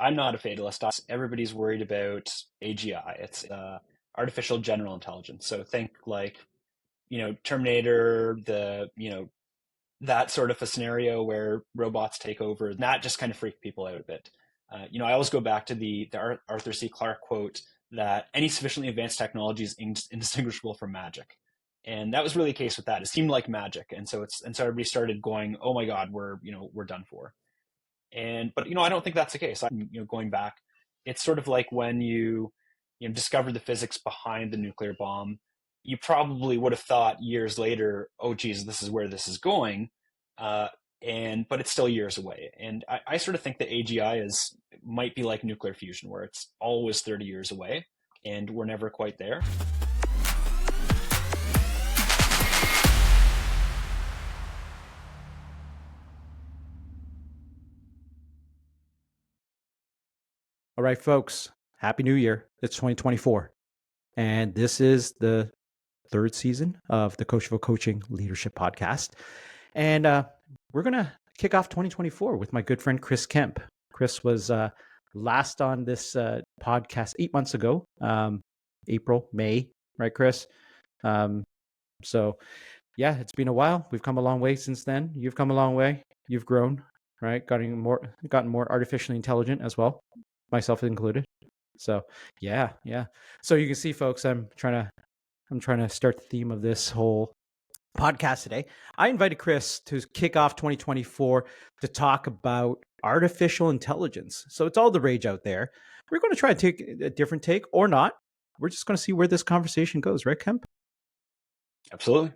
I'm not a fatalist. Everybody's worried about AGI. It's artificial general intelligence. So think like, Terminator, that sort of a scenario where robots take over. And that just kind of freaked people out a bit. I always go back to the Arthur C. Clarke quote that any sufficiently advanced technology is indistinguishable from magic. And that was really the case with that. It seemed like magic. And so everybody started going, oh my God, we're done for. But I don't think that's the case. Going back, it's sort of like when you discover the physics behind the nuclear bomb. You probably would have thought years later, oh geez, this is where this is going, but it's still years away. And I sort of think that AGI might be like nuclear fusion, where it's always 30 years away, and we're never quite there. All right, folks, Happy New Year. It's 2024. And this is the third season of the Coachful Coaching Leadership Podcast. And we're going to kick off 2024 with my good friend, Chris Kemp. Chris was last on this podcast 8 months ago, April, May, right, Chris? So, yeah, it's been a while. We've come a long way since then. You've come a long way. You've grown, right? Gotten more artificially intelligent as well, myself included. So, yeah. So you can see, folks, I'm trying to start the theme of this whole podcast today. I invited Chris to kick off 2024 to talk about artificial intelligence. So it's all the rage out there. We're going to try and take a different take or not. We're just going to see where this conversation goes, right, Kemp? Absolutely.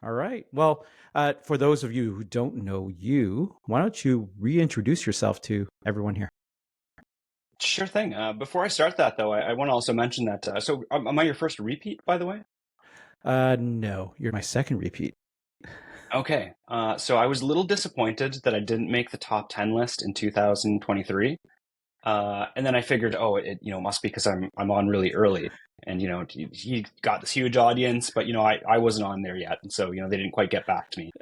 All right. Well, for those of you who don't know you, why don't you reintroduce yourself to everyone here? Sure thing. Before I start that, though, I want to also mention that. So, am I your first repeat, by the way? No, you're my second repeat. Okay. So I was a little disappointed that I didn't make the top 10 list in 2023. And then I figured, it must be because I'm on really early, and he got this huge audience, but I wasn't on there yet, and so they didn't quite get back to me.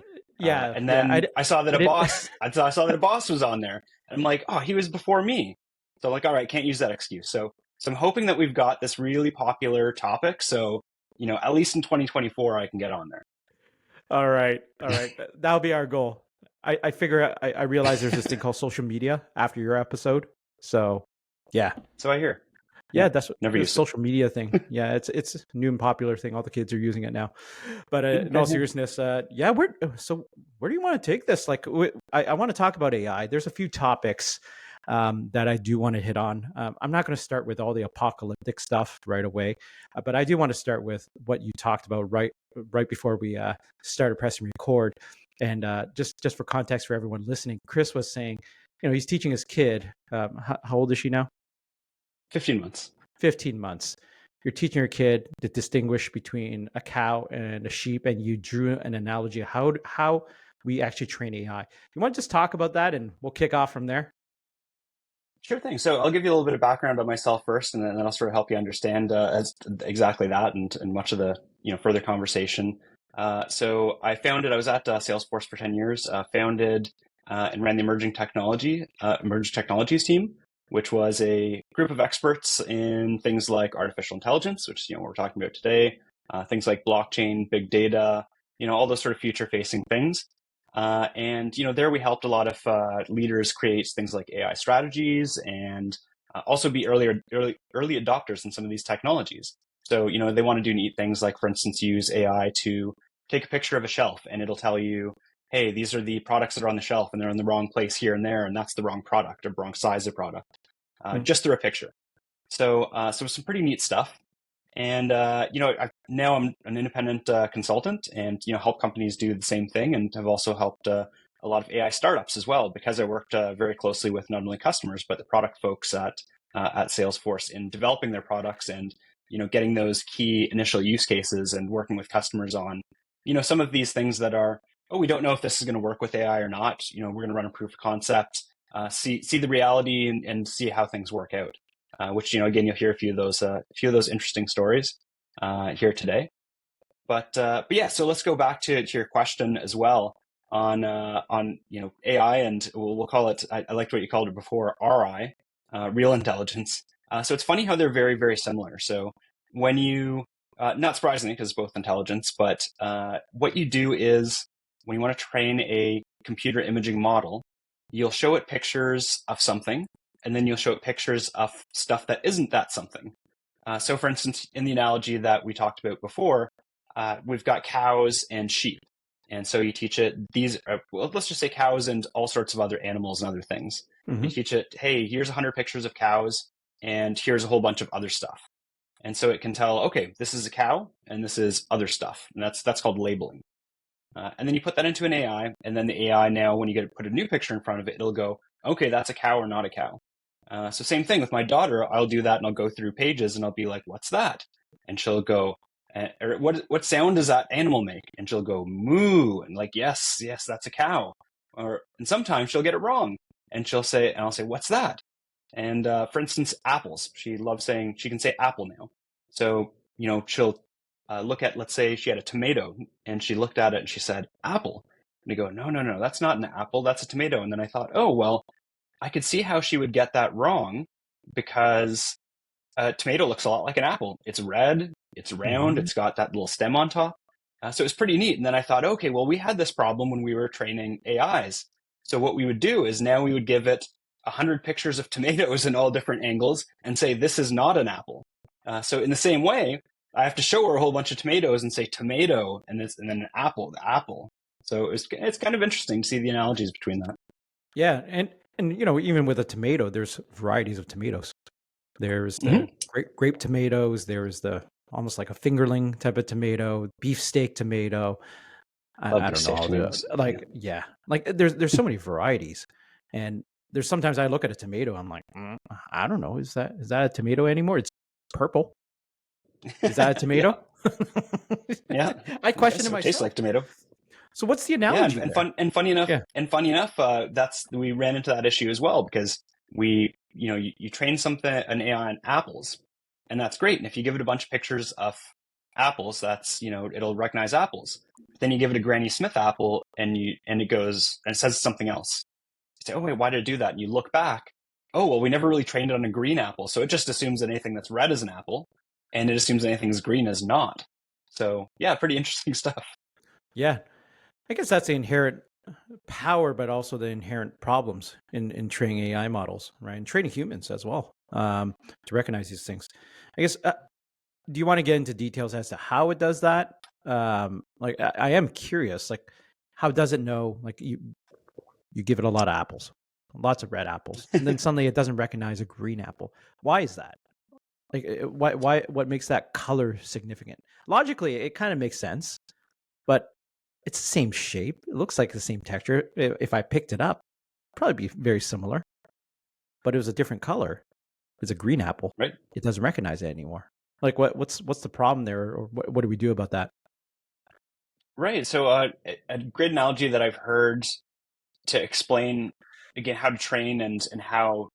Yeah. And then I saw that I saw that a boss was on there, and I'm like, oh, he was before me. So I'm like, all right, can't use that excuse. So I'm hoping that we've got this really popular topic. So, at least in 2024, I can get on there. All right. That'll be our goal. I figure I realize there's this thing called social media after your episode. So, yeah. So I hear. Yeah, that's never the used social media thing. Yeah, it's a new and popular thing. All the kids are using it now. But in all seriousness, where do you want to take this? Like, I want to talk about AI. There's a few topics that I do want to hit on. I'm not going to start with all the apocalyptic stuff right away, but I do want to start with what you talked about right before we started pressing record. And just for context for everyone listening, Chris was saying, he's teaching his kid. How old is she now? 15 months. 15 months. You're teaching your kid to distinguish between a cow and a sheep, and you drew an analogy of how we actually train AI. You want to just talk about that, and we'll kick off from there? Sure thing. So I'll give you a little bit of background on myself first, and then I'll sort of help you understand exactly that and much of the further conversation. So I was at Salesforce for 10 years, founded and ran the emerging technologies team, which was a group of experts in things like artificial intelligence, which is what we're talking about today, things like blockchain, big data, all those sort of future-facing things. And there we helped a lot of leaders create things like AI strategies and also be early adopters in some of these technologies. So they want to do neat things like, for instance, use AI to take a picture of a shelf, and it'll tell you, hey, these are the products that are on the shelf, and they're in the wrong place here and there, and that's the wrong product or wrong size of product, just through a picture. So some pretty neat stuff. And now I'm an independent consultant, and help companies do the same thing, and have also helped a lot of AI startups as well, because I worked very closely with not only customers but the product folks at Salesforce in developing their products and getting those key initial use cases and working with customers on some of these things that are, we don't know if this is going to work with AI or not. We're going to run a proof of concept, see the reality and see how things work out. Which again, you'll hear a few of those interesting stories here today. But yeah, so let's go back to your question as well on AI, and we'll call it. I liked what you called it before, RI. real intelligence. So it's funny how they're very, very similar. So when you, not surprisingly, because it's both intelligence, but what you do is when you want to train a computer imaging model, you'll show it pictures of something, and then you'll show it pictures of stuff that isn't that something. So for instance, in the analogy that we talked about before, we've got cows and sheep. And so you teach it these, well, let's just say cows and all sorts of other animals and other things. Mm-hmm. You teach it, hey, here's 100 pictures of cows, and here's a whole bunch of other stuff. And so it can tell, okay, this is a cow, and this is other stuff. And that's called labeling. And then you put that into an AI, and then the AI now, when you get put a new picture in front of it, it'll go, okay, that's a cow or not a cow. So same thing with my daughter. I'll do that, and I'll go through pages, and I'll be like, "What's that?" And she'll go, or "What sound does that animal make?" And she'll go, "Moo," and like, "Yes, yes, that's a cow." And sometimes she'll get it wrong, and she'll say, and I'll say, "What's that?" And for instance, apples. She loves saying she can say apple now. So she'll look at, let's say she had a tomato, and she looked at it and she said apple. And I go, "No, no, no, that's not an apple. That's a tomato." And then I thought, oh well, I could see how she would get that wrong because a tomato looks a lot like an apple. It's red, it's round, Mm-hmm. it's got that little stem on top. So it's pretty neat. And then I thought, okay, well, we had this problem when we were training AIs. So what we would do is now we would give it 100 pictures of tomatoes in all different angles and say, this is not an apple. So in the same way, I have to show her a whole bunch of tomatoes and say tomato and then an apple, the apple. So it's kind of interesting to see the analogies between that. Yeah, and even with a tomato, there's varieties of tomatoes. There's the Mm-hmm. grape tomatoes. There's the almost like a fingerling type of tomato, beefsteak tomato. Love I don't know beefsteak all the tomatoes. Yeah. like. Yeah, like there's so many varieties, and there's sometimes I look at a tomato, I'm like, I don't know, is that a tomato anymore? It's purple. Is that a Yeah. tomato? Yeah. I Okay. question it So it tastes myself. like tomato. So what's the Yeah, analogy there? Yeah. and funny enough, that's we ran into that issue as well because you train an AI on apples, and that's great. And if you give it a bunch of pictures of apples, that's it'll recognize apples. But then you give it a Granny Smith apple, and it goes and it says something else. You say, oh wait, why did it do that? And you look back, oh well, we never really trained it on a green apple, so it just assumes that anything that's red is an apple, and it assumes anything that's green is not. So yeah, pretty interesting stuff. Yeah. I guess that's the inherent power, but also the inherent problems in training AI models, right? And training humans as well, to recognize these things. I guess, do you want to get into details as to how it does that? Like, I am curious, like, how does it know, like, you give it a lot of apples, lots of red apples, and then suddenly it doesn't recognize a green apple. Why is that? Like, what makes that color significant? Logically, it kind of makes sense, but it's the same shape. It looks like the same texture. If I picked it up, it'd probably be very similar, but it was a different color. It's a green apple. Right. It doesn't recognize it anymore. Like, what's the problem there, or what do we do about that? Right. So a great analogy that I've heard to explain again how to train and how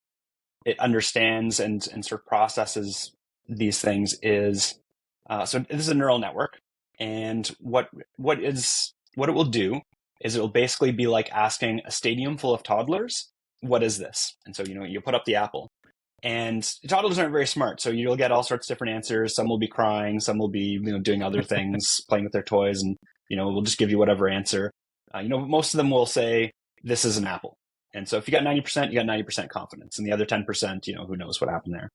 it understands and sort of processes these things is so this is a neural network, and what it will do is it will basically be like asking a stadium full of toddlers, what is this? And so you put up the apple, and toddlers aren't very smart, so you'll get all sorts of different answers. Some will be crying, some will be doing other things, playing with their toys, and we'll just give you whatever answer. Most of them will say this is an apple. And so if you got 90%, you got 90% confidence, and the other 10%, who knows what happened there.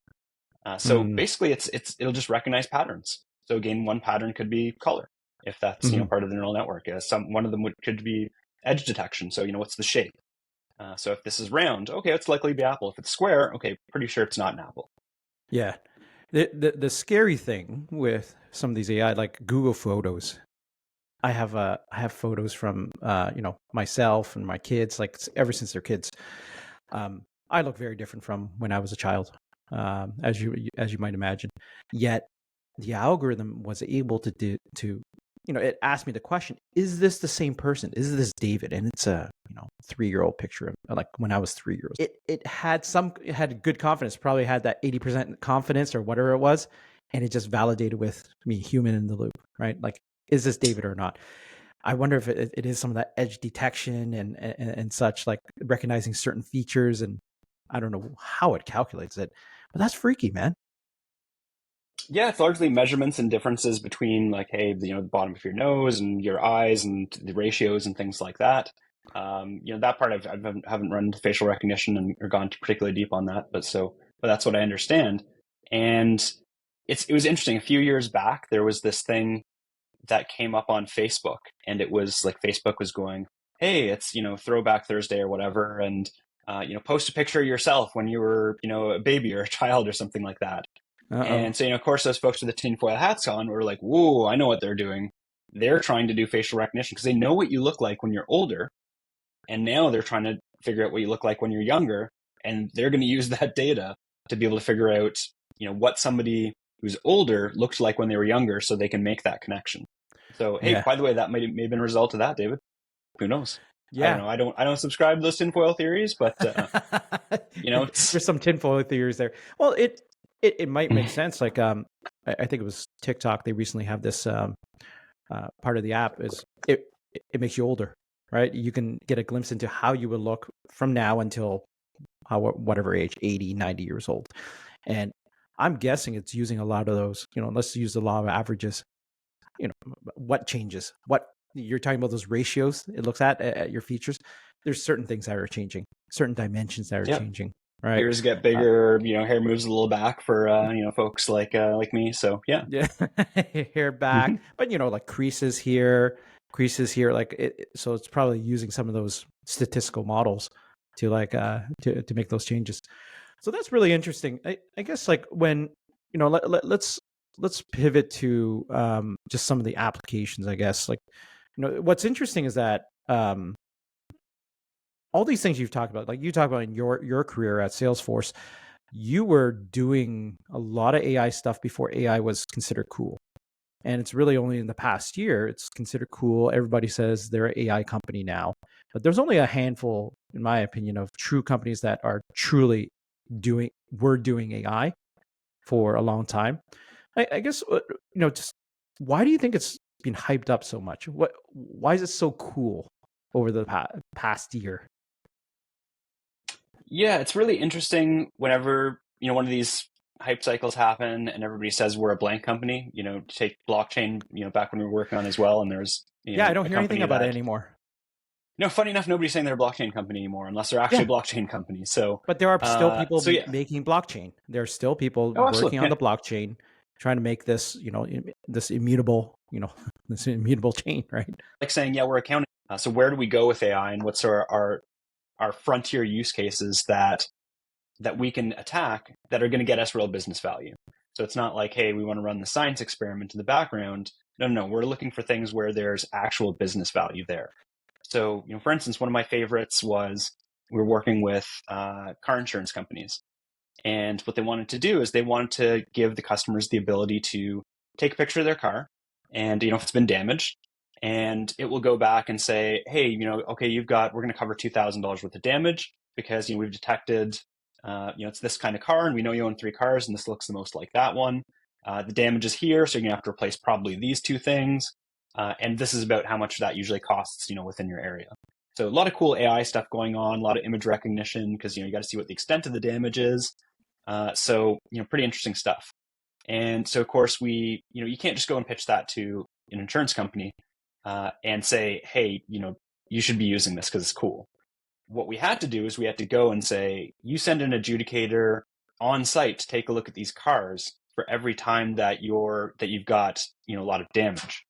So Mm, basically, it'll just recognize patterns. So again, one pattern could be color, if that's mm-hmm. part of the neural network. One of them could be edge detection. So what's the shape? So if this is round, okay, it's likely to be apple. If it's square, okay, pretty sure it's not an apple. Yeah. The scary thing with some of these AI, like Google Photos, I have photos from myself and my kids, like ever since they're kids. I look very different from when I was a child, as you might imagine. Yet the algorithm was able it asked me the question: is this the same person? Is this David? And it's a 3-year-old picture of like when I was 3 years. It had good confidence, probably had that 80% confidence or whatever it was, and it just validated with me, human in the loop, right? Like, is this David or not? I wonder if it is some of that edge detection and such, like recognizing certain features. And I don't know how it calculates it, but that's freaky, man. Yeah, it's largely measurements and differences between like, hey, the bottom of your nose and your eyes and the ratios and things like that. That part I haven't run into facial recognition and or gone particularly deep on that, but that's what I understand. And it was interesting. A few years back, there was this thing that came up on Facebook, and it was like Facebook was going, "Hey, it's Throwback Thursday or whatever, and post a picture of yourself when you were a baby or a child or something like that." Uh-oh. And so, of course, those folks with the tinfoil hats on were like, "Whoa, I know what they're doing. They're trying to do facial recognition because they know what you look like when you're older, and now they're trying to figure out what you look like when you're younger, and they're going to use that data to be able to figure out, what somebody who's older looked like when they were younger, so they can make that connection." So, hey, Yeah. by the way, that may have been a result of that, David. Who knows? I don't Yeah. know. I don't subscribe to those tinfoil theories, but it's There's some tinfoil theories there. Well, it might make sense. Like I think it was TikTok. They recently have this part of the app is it makes you older, right? You can get a glimpse into how you would look from now until whatever age, 80, 90 years old. And I'm guessing it's using a lot of those, let's use the law of averages. What changes? What you're talking about, those ratios it looks at your features. There's certain things that are changing, certain dimensions that are yeah. changing, right? Ears get Uh, bigger, hair moves a little back for folks like me. So yeah. yeah, hair back, Hmm. but like creases here, like so it's probably using some of those statistical models to like to make those changes. So that's really interesting. I guess like when let's pivot to just some of the applications. I guess like what's interesting is that all these things you've talked about, like you talked about in your career at Salesforce, you were doing a lot of AI stuff before AI was considered cool. And it's really only in the past year it's considered cool. Everybody says they're an AI company now, but there's only a handful, in my opinion, of true companies that are truly doing AI for a long time. I guess just why do you think it's been hyped up so much? Why is it so cool over the past year? Yeah, it's really interesting whenever, one of these hype cycles happen and everybody says we're a blank company, to take blockchain, back when we were working on as well. And there's, Yeah, I don't a hear anything company about it that, anymore. funny enough, nobody's saying they're a blockchain company anymore unless they're actually Yeah, a blockchain company. So, but there are still so people yeah. making blockchain. There are still people Oh, working absolutely. on Yeah. the blockchain, trying to make this, this immutable, this immutable chain, right? Like saying, yeah, we're accounting. So where do we go with AI and what's our frontier use cases that we can attack that are going to get us real business value. So it's not like, hey, we want to run the science experiment in the background. No, no, no. We're looking for things where there's actual business value there. So, for instance, one of my favorites was we were working with car insurance companies. And what they wanted to do is they wanted to give the customers the ability to take a picture of their car and, if it's been damaged, and it will go back and say, hey, okay, we're going to cover $2,000 worth of damage because, we've detected, it's this kind of car and we know you own three cars and this looks the most like that one. The damage is here, so you're going to have to replace probably these two things. And this is about how much that usually costs, within your area. So a lot of cool AI stuff going on, a lot of image recognition because, you got to see what the extent of the damage is. So, pretty interesting stuff. And so, of course, you can't just go and pitch that to an insurance company and say, hey, you should be using this because it's cool. What we had to do is we had to go and say, you send an adjudicator on site to take a look at these cars for every time that you've got, a lot of damage.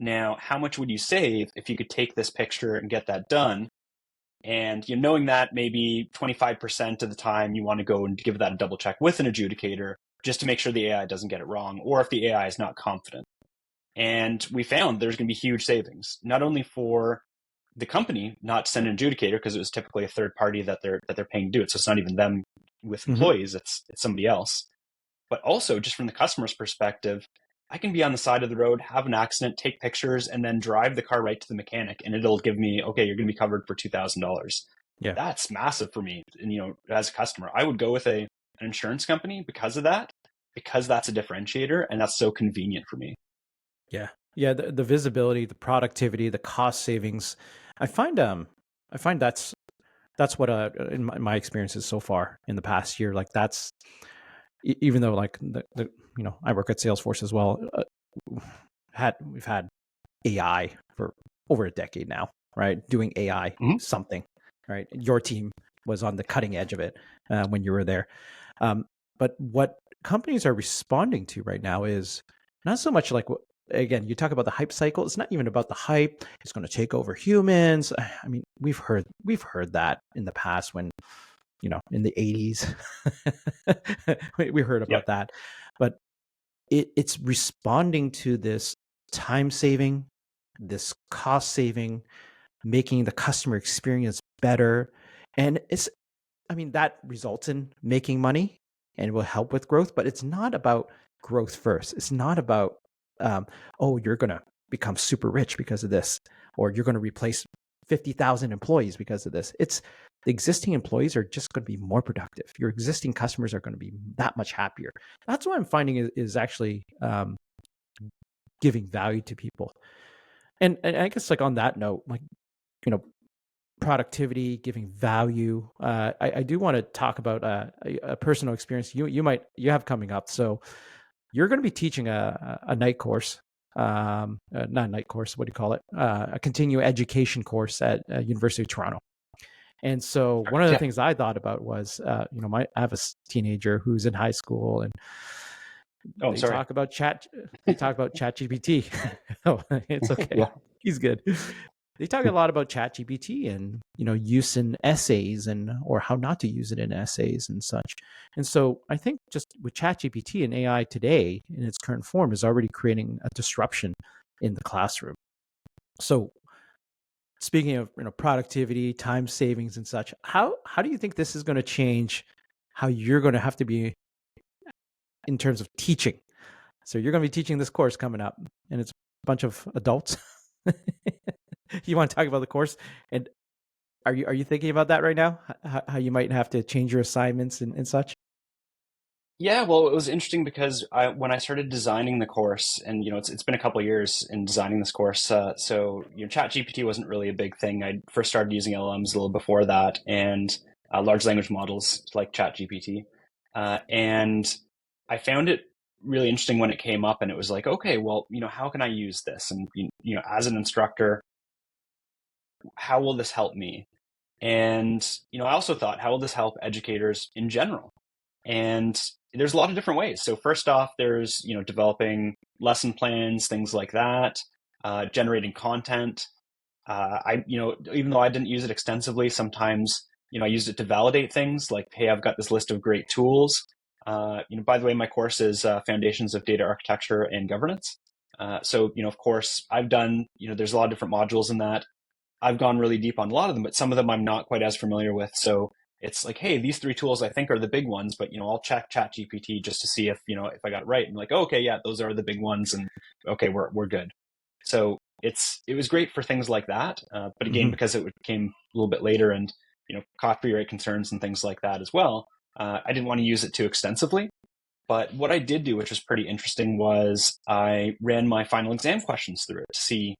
Now, how much would you save if you could take this picture and get that done? And knowing that maybe 25% of the time you want to go and give that a double check with an adjudicator just to make sure the AI doesn't get it wrong, or if the AI is not confident. And we found there's going to be huge savings, not only for the company not to send an adjudicator because it was typically a third party that they're paying to do it, so it's not even them with Mm-hmm. employees, it's somebody else, but also just from the customer's perspective, I can be on the side of the road, have an accident, take pictures, and then drive the car right to the mechanic, and it'll give me, okay, you're going to be covered for $2,000. Yeah, That's massive for me. And as a customer, I would go with an insurance company because of that, because that's a differentiator and that's so convenient for me. yeah, yeah. The visibility, the productivity, the cost savings. I find that's that's what in my experiences so far in the past year, like that's even though like the I work at Salesforce as well. We've had AI for over a decade now, right? Doing AI Mhm. something, right? Your team was on the cutting edge of it when you were there. Um, but what companies are responding to right now is not so much like, again, you talk about the hype cycle. It's not even about the hype. It's going to take over humans. I mean, we've heard that in the past when, in the 80s, we heard Yep. about that. But it's responding to this time saving, this cost saving, making the customer experience better. And that results in making money and will help with growth, but it's not about growth first. It's not about, you're going to become super rich because of this, or you're going to replace 50,000 employees because of this. It's the existing employees are just going to be more productive. Your existing customers are going to be that much happier. That's what I'm finding is actually giving value to people. And I guess like on that note, like, productivity, giving value. I do want to talk about a personal experience you have coming up. So you're going to be teaching a night course, not a night course. What do you call it? A continuing education course at University of Toronto. And so one of the Yeah. things I thought about was, I have a teenager who's in high school, and Oh, I'm they sorry. talk about ChatGPT. Oh, it's okay. Yeah. He's good. They talk a lot about ChatGPT and use in essays or how not to use it in essays and such. And so I think just with ChatGPT and AI today in its current form is already creating a disruption in the classroom. So speaking of productivity, time savings and such, how do you think this is going to change how you're going to have to be in terms of teaching? So you're going to be teaching this course coming up, and it's a bunch of adults. You want to talk about the course, and are you thinking about that right now? How you might have to change your assignments and such? Yeah, well, it was interesting because when I started designing the course, and it's been a couple of years in designing this course, so ChatGPT wasn't really a big thing. I first started using LLMs a little before that, and large language models like ChatGPT, and I found it really interesting when it came up, and it was like, okay, well, how can I use this? And as an instructor, how will this help me? And I also thought, how will this help educators in general? And there's a lot of different ways. So first off, there's developing lesson plans, things like that, generating content. I even though I didn't use it extensively, sometimes I used it to validate things like, hey, I've got this list of great tools. By the way, my course is Foundations of Data Architecture and Governance. So of course, I've done there's a lot of different modules in that. I've gone really deep on a lot of them, but some of them I'm not quite as familiar with. So it's like, hey, these three tools I think are the big ones, but I'll check ChatGPT just to see if if I got it right. And like, oh, okay, yeah, those are the big ones, and okay, we're good. So it was great for things like that. But again, Mm-hmm. because it came a little bit later, and copyright concerns and things like that as well, I didn't want to use it too extensively. But what I did do, which was pretty interesting, was I ran my final exam questions through it to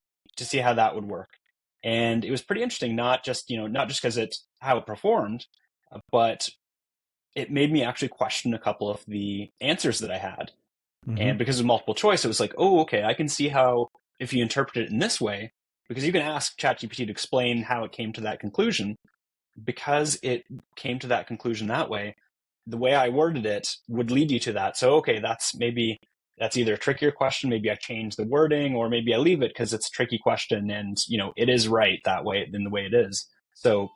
see how that would work. And it was pretty interesting, not just because it's how it performed, but it made me actually question a couple of the answers that I had. Mm-hmm. And because of multiple choice, it was like, oh, okay, I can see how if you interpret it in this way, because you can ask ChatGPT to explain how it came to that conclusion, because it came to that conclusion that way I worded it would lead you to that. So, okay, that's either a trickier question. Maybe I change the wording, or maybe I leave it because it's a tricky question and, it is right that way in the way it is. So,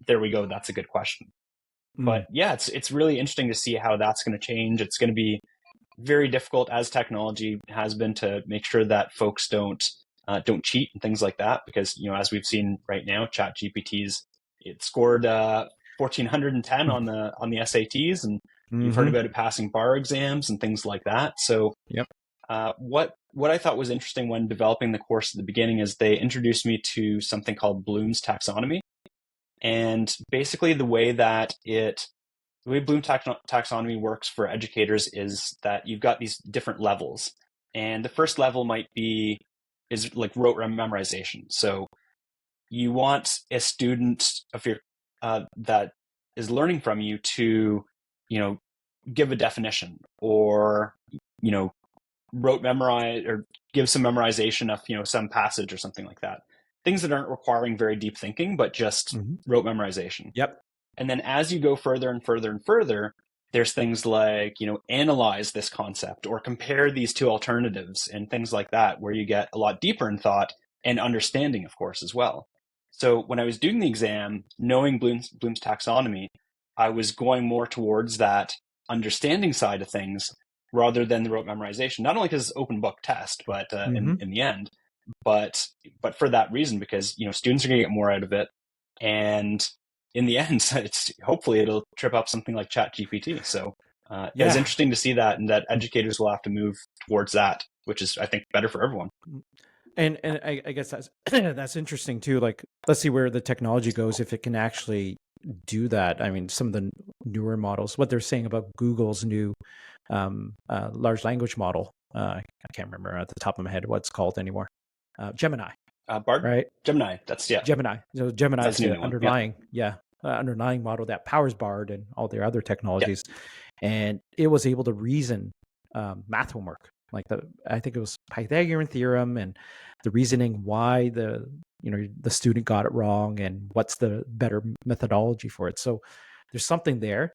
there we go. That's a good question. Mm. But yeah, it's really interesting to see how that's going to change. It's going to be very difficult, as technology has been, to make sure that folks don't cheat and things like that, because as we've seen right now, ChatGPT's it scored 1,410 on the SATs, and you've heard Mm-hmm. about it passing bar exams and things like that. So Yep. what I thought was interesting when developing the course at the beginning is they introduced me to something called Bloom's taxonomy, and basically the way Bloom taxonomy works for educators is that you've got these different levels. And the first level is like rote memorization. So you want a student, if you're that is learning from you to, you know, give a definition or, you know, memorize or give some memorization of, you know, some passage or something like that. Things that aren't requiring very deep thinking, but just rote memorization. Yep. And then as you go further and further and further, there's things like, you know, analyze this concept or compare these two alternatives and things like that, where you get a lot deeper in thought and understanding, of course, as well. So when I was doing the exam, knowing Bloom's taxonomy, I was going more towards that understanding side of things rather than the rote memorization. Not only because it's open book test, but in the end, but for that reason, because, you know, students are going to get more out of it, and in the end, hopefully it'll trip up something like ChatGPT. So it was interesting to see that, and that educators will have to move towards that, which is, I think, better for everyone. And I guess that's that's interesting too. Like, let's see where the technology goes if it can actually do that. I mean, some of the newer models, what they're saying about Google's new large language model. I can't remember at the top of my head what it's called anymore. Gemini. Bard, right? Gemini. That's Gemini. So Gemini is the one. underlying, underlying model that powers Bard and all their other technologies, and it was able to reason math homework. Like I think it was Pythagorean theorem and the reasoning why the student got it wrong and what's the better methodology for it. So there's something there.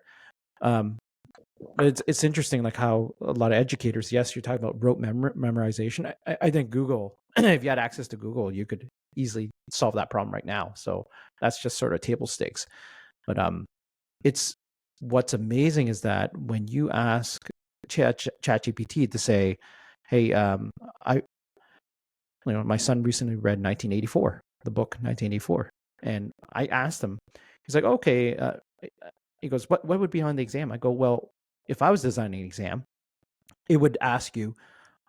But it's interesting, like how a lot of educators, yes, you're talking about rote memorization. I think Google, if you had access to Google, you could easily solve that problem right now. So that's just sort of table stakes. But it's what's amazing is that when you ask ChatGPT to say, "Hey, my son recently read 1984, the book 1984," and I asked him, he's like, "Okay," he goes, "What would be on the exam?" I go, "Well, if I was designing an exam, it would ask you,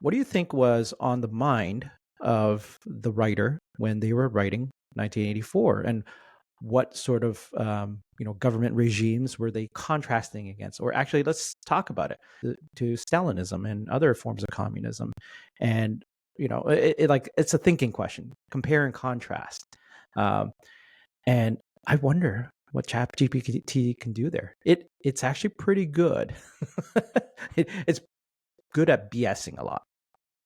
what do you think was on the mind of the writer when they were writing 1984, and what sort of government regimes were they contrasting against? Or actually, let's talk about it to Stalinism and other forms of communism." And it's a thinking question, compare and contrast. And I wonder what ChatGPT can do there. It's actually pretty good. It's good at BSing a lot.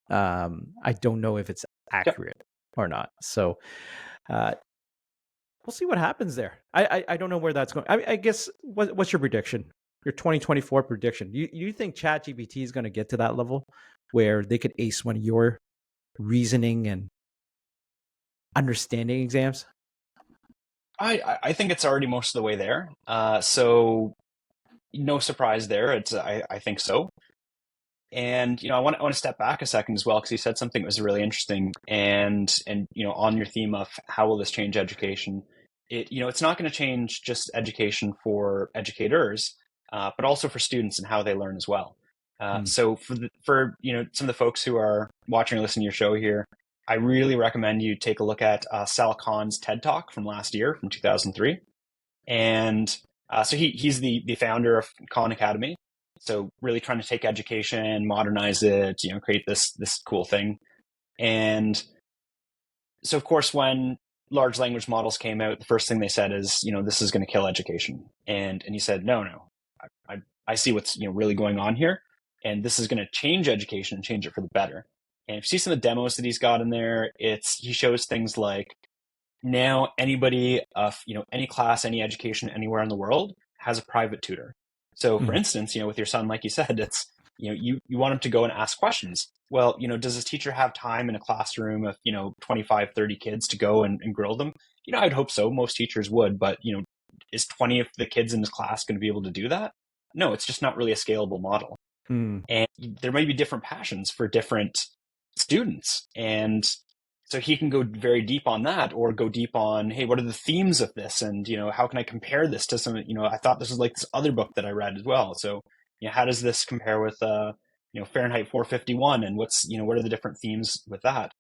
I don't know if it's accurate or not. So we'll see what happens there. I don't know where that's going. I guess what's your prediction? Your 2024 prediction? You think ChatGPT is going to get to that level where they could ace one of your reasoning and understanding exams? I think it's already most of the way there. So no surprise there. I think so. And I want to step back a second as well, because you said something that was really interesting, and on your theme of how will this change education? It's not going to change just education for educators, but also for students and how they learn as well. So for some of the folks who are watching or listening to your show here, I really recommend you take a look at Sal Khan's TED Talk from last year, from 2003. And so he's the founder of Khan Academy. So really trying to take education, modernize it, create this cool thing. And so of course, when large language models came out, the first thing they said is, this is going to kill education. And he said, no, I see what's really going on here, and this is going to change education and change it for the better. And if you see some of the demos that he's got in there, he shows things like, now anybody of any class, any education anywhere in the world has a private tutor. So for instance, with your son, like you said, it's you want him to go and ask questions. Well, does his teacher have time in a classroom of 25, 30 kids to go and grill them? I'd hope so. Most teachers would, but is 20 of the kids in his class going to be able to do that? No, it's just not really a scalable model. And there may be different passions for different students, and so he can go very deep on that, or go deep on, hey, what are the themes of this? And, how can I compare this to some, I thought this was like this other book that I read as well. So, how does this compare with, Fahrenheit 451, and what are the different themes with that?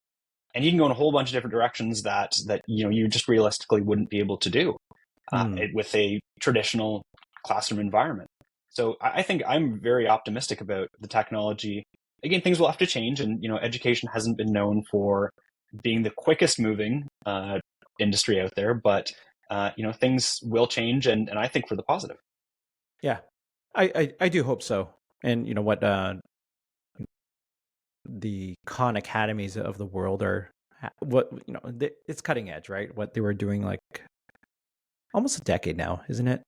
And he can go in a whole bunch of different directions that, you just realistically wouldn't be able to do with a traditional classroom environment. So I think I'm very optimistic about the technology. Again, things will have to change, and, education hasn't been known for being the quickest moving industry out there, but things will change, and I think for the positive. Yeah, I do hope so. And you know what, the Khan academies of the world are, what, it's cutting edge, right? What they were doing like almost a decade now, isn't it?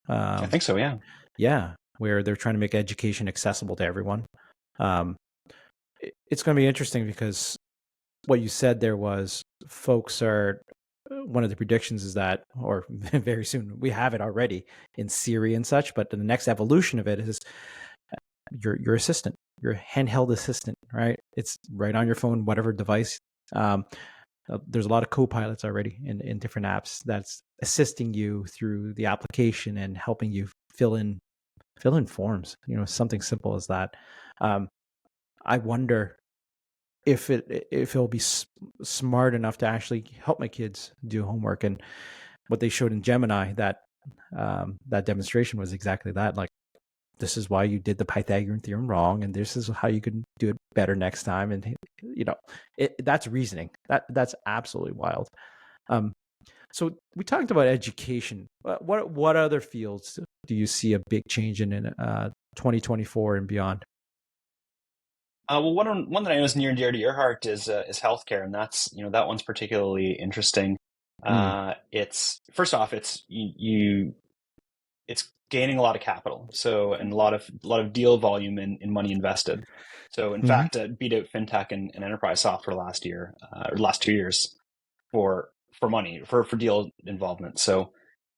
I Um, think so, yeah. yeah, where they're trying to make education accessible to everyone. Um, it's going to be interesting because what you said there was folks are, one of the predictions is that, or very soon we have it already in Siri and such, but the next evolution of it is your assistant, your handheld assistant, right? It's right on your phone, whatever device. Um, there's a lot of co-pilots already in different apps that's assisting you through the application and helping you fill in forms. Something simple as that. Um, I wonder if it'll be smart enough to actually help my kids do homework. And what they showed in Gemini, that demonstration was exactly that. Like, this is why you did the Pythagorean theorem wrong, and this is how you can do it better next time. And that's reasoning. That's absolutely wild. Um, so we talked about education. What other fields do you see a big change in 2024 and beyond? Well, one that I know is near and dear to your heart is healthcare, and that's that one's particularly interesting. Mm. It's first off, it's gaining a lot of capital, so and a lot of deal volume in money invested. So in Hmm. fact, beat out fintech and enterprise software last year or last 2 years for money for deal involvement. So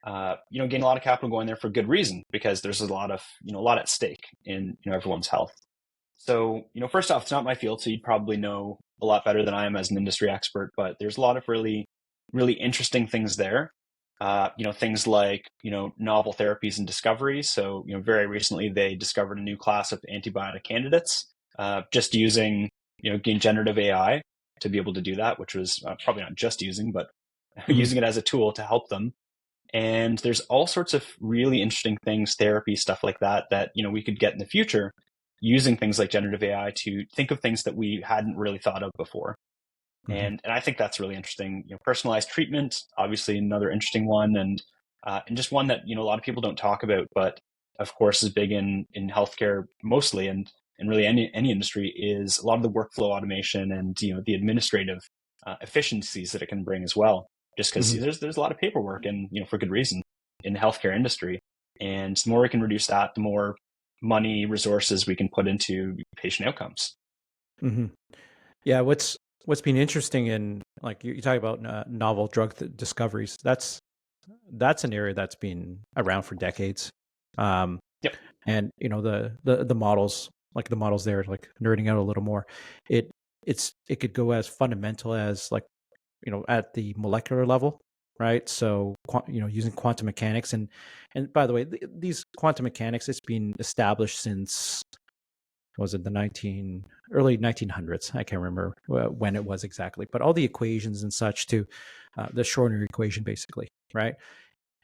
gain a lot of capital going there for good reason because there's a lot at stake in everyone's health. So, first off, it's not my field, so you'd probably know a lot better than I am as an industry expert, but there's a lot of really, really interesting things there. Things like, novel therapies and discoveries. So, very recently they discovered a new class of antibiotic candidates, just using, generative AI to be able to do that, which was probably not just using, but Hmm. using it as a tool to help them. And there's all sorts of really interesting things, therapy, stuff like that, we could get in the future using things like generative AI to think of things that we hadn't really thought of before. Hmm. And I think that's really interesting. Personalized treatment, obviously another interesting one, and just one that a lot of people don't talk about, but of course is big in healthcare mostly, and really any industry, is a lot of the workflow automation and the administrative efficiencies that it can bring as well. Just because Hmm. there's a lot of paperwork, and for good reason, in the healthcare industry, and the more we can reduce that, the more money resources we can put into patient outcomes. Hmm. Yeah, what's been interesting in, like, you talk about novel drug discoveries. That's an area that's been around for decades. Um, Yep. and the models, like the models there, like nerding out a little more. It it could go as fundamental as, like, at the molecular level, right? So using quantum mechanics, and by the way, these quantum mechanics, it's been established since, was it the early 1900s? I can't remember when it was exactly, but all the equations and such to the Schrodinger equation, basically, right?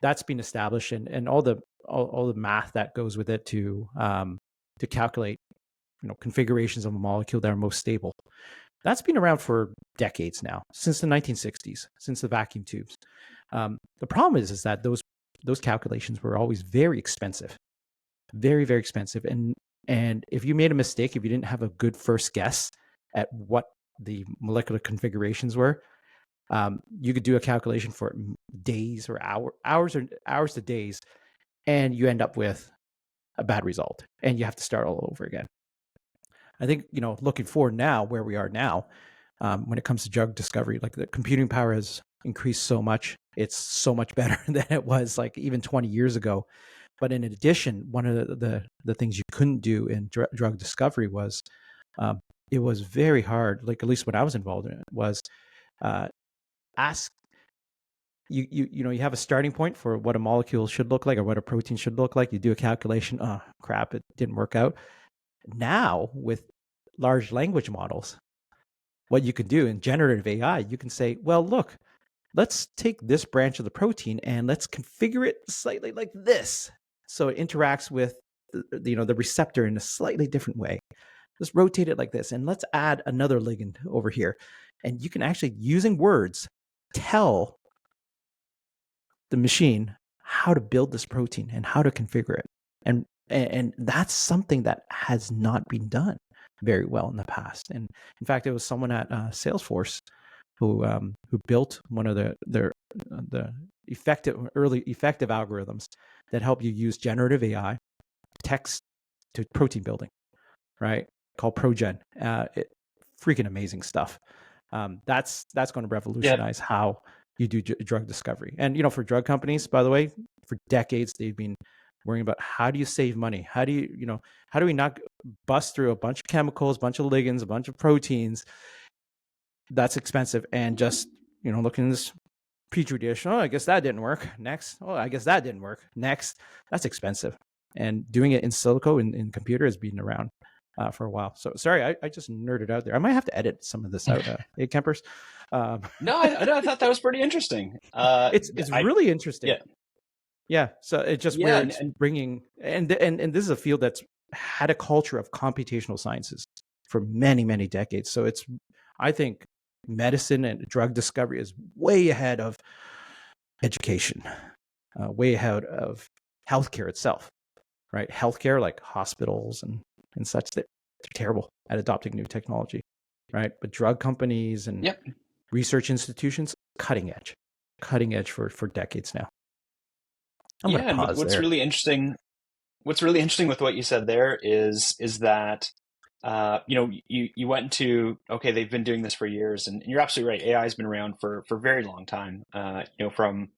That's been established, and all the math that goes with it to calculate configurations of a molecule that are most stable. That's been around for decades now, since the 1960s, since the vacuum tubes. The problem is that those calculations were always very expensive, very, very expensive. And if you made a mistake, if you didn't have a good first guess at what the molecular configurations were, you could do a calculation for days or hours to days, and you end up with a bad result, and you have to start all over again. I think, looking forward now, where we are now, when it comes to drug discovery, like, the computing power has increased so much. It's so much better than it was like even 20 years ago. But in addition, one of the things you couldn't do in drug discovery was, um, it was very hard. Like, at least when I was involved in it, was uh, ask you have a starting point for what a molecule should look like or what a protein should look like. You do a calculation. Oh crap, it didn't work out. Now with large language models, what you can do in generative AI, you can say, well, look, let's take this branch of the protein and let's configure it slightly like this, so it interacts with the receptor in a slightly different way. Let's rotate it like this, and let's add another ligand over here. And you can actually, using words, tell the machine how to build this protein and how to configure it. And that's something that has not been done very well in the past. And in fact, it was someone at Salesforce who built one of the early effective algorithms that help you use generative AI text to protein building, right? Called ProGen. Freaking amazing stuff. That's going to Yeah. revolutionize how you do drug discovery. And for drug companies, by the way, for decades they've been worrying about how do you save money? How do how do we not bust through a bunch of chemicals, a bunch of ligands, a bunch of proteins? That's expensive. And just looking at this petri dish, oh, I guess that didn't work. Next, oh, I guess that didn't work. Next, that's expensive. And doing it in silico in computer has been around for a while. So sorry, I just nerded out there. I might have to edit some of this out, hey Kempers. No, I thought that was pretty interesting. It's really interesting. Yeah. Yeah. So it's just Yeah, where it's bringing, and this is a field that's had a culture of computational sciences for many, many decades. So I think medicine and drug discovery is way ahead of education, way ahead of healthcare itself, right? Healthcare, like hospitals and such, they're terrible at adopting new technology, right? But drug companies and yep. research institutions, cutting edge for decades now. I'm going to And pause there. what's really interesting with what you said there is that you went into, okay, they've been doing this for years, and you're absolutely right. AI has been around for a very long time. From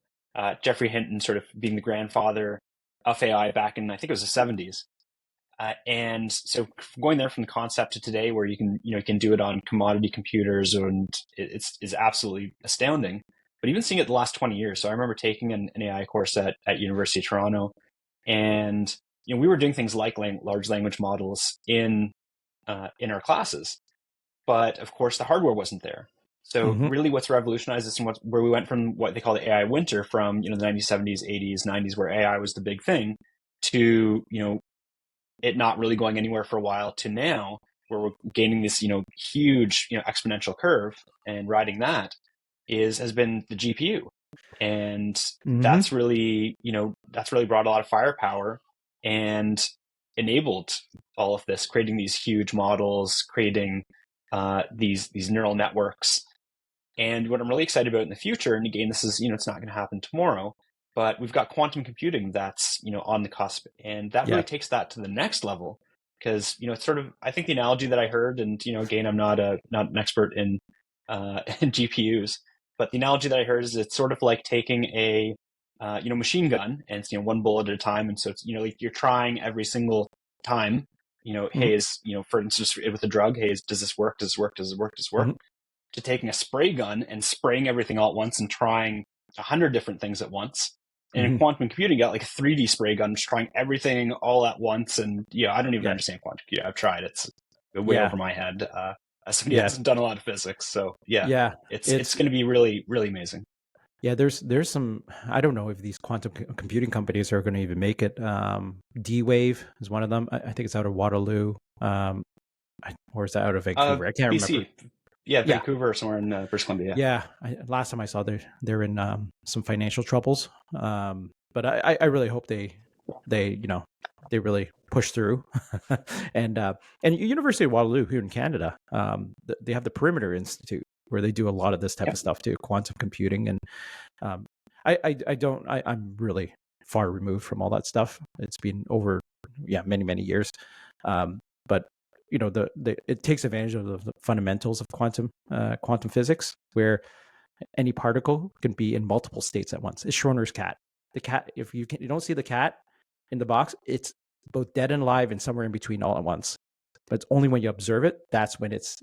Geoffrey Hinton sort of being the grandfather of AI back in, I think it was the 70s. And so going there from the concept to today, where you can do it on commodity computers, and it's absolutely astounding. But even seeing it the last 20 years. So I remember taking an AI course at University of Toronto, and we were doing things like large language models in our classes, but of course the hardware wasn't there. So Mm-hmm. really, what's revolutionized this, and where we went from what they call the AI winter, from the 90s, 70s, 80s, 90s, where AI was the big thing, to it not really going anywhere for a while, to now where we're gaining this huge exponential curve, and riding that has been the GPU. And Mm-hmm. that's really brought a lot of firepower and enabled all of this, creating these huge models, creating these neural networks. And what I'm really excited about in the future, and again, this is it's not going to happen tomorrow, but we've got quantum computing that's on the cusp, and that Yeah. really takes that to the next level. Because it's sort of, I think the analogy that I heard, and again, I'm not an expert in in GPUs, but the analogy that I heard is it's sort of like taking a machine gun, and it's one bullet at a time, and so it's like you're trying every single time. Mm-hmm. Hey, for instance, with a drug, hey, does this work? Does this work? Does it work? Does it work? Mm-hmm. To taking a spray gun and spraying everything all at once and trying 100 different things at once. And in Mm-hmm. quantum computing, you got like a 3D spray gun, just trying everything all at once. And I don't even Yeah. understand quantum computing. I've tried; it's way Yeah. over my head. As somebody that Yeah. hasn't done a lot of physics, so yeah, Yeah. it's It's going to be really, really amazing. Yeah, there's some. I don't know if these quantum computing companies are going to even make it. D-Wave is one of them. I think it's out of Waterloo, or is that out of Vancouver? I can't remember. BC, yeah, Yeah, Vancouver or somewhere in British Columbia. yeah. Last time I saw, they're in some financial troubles. But I really hope they they really push through. and and University of Waterloo here in Canada, they have the Perimeter Institute where they do a lot of this type Yeah, of stuff too, quantum computing. And I'm really far removed from all that stuff. It's been over, many, many years. But it takes advantage of the fundamentals of quantum physics, where any particle can be in multiple states at once. It's Schrodinger's cat. The cat, if you don't see the cat in the box, it's both dead and alive and somewhere in between all at once. But it's only when you observe it, that's when it's